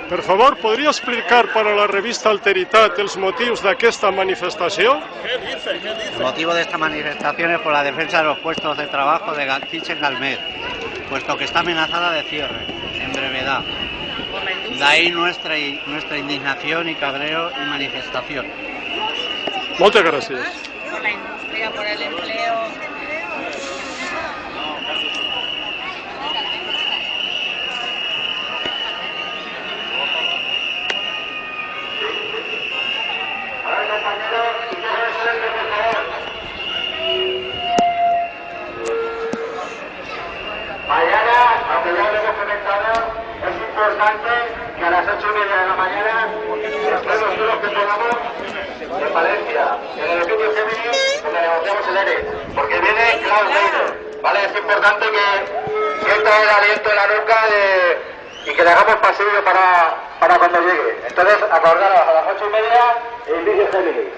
Per favor, podria explicar para la revista Alteritat els motius d'aquesta manifestació? El motivo de esta manifestación es por la defensa de los puestos de trabajo de Kitchen Galmed, puesto que está amenazada de cierre en brevedad. De ahí nuestra indignación y cabreo y manifestación. Moltes gràcies. Por la industria, por el empleo. Mañana, aunque ya lo hemos comentado, es importante que a las 8:30 de la mañana estemos todos los que podamos en Valencia, en el edificio Géminis, donde negociamos el ERE, porque viene Klaus Leiner, ¿vale? Es importante que sienta el aliento en la nuca y que le hagamos pasillo para cuando llegue. Entonces, acordaros, a las 8:30, el edificio Géminis.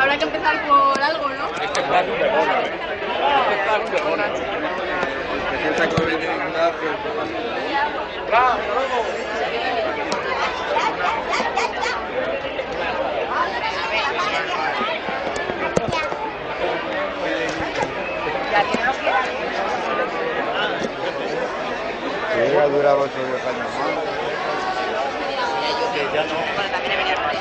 Habrá que empezar por algo, ¿no? Ya duraba 8 o 10 años más. Ya no. Bueno, también he venido por ahí.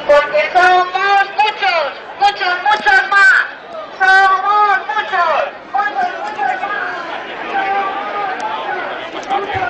Porque somos muchos, muchos, muchos más. Somos muchos, muchos, muchos más.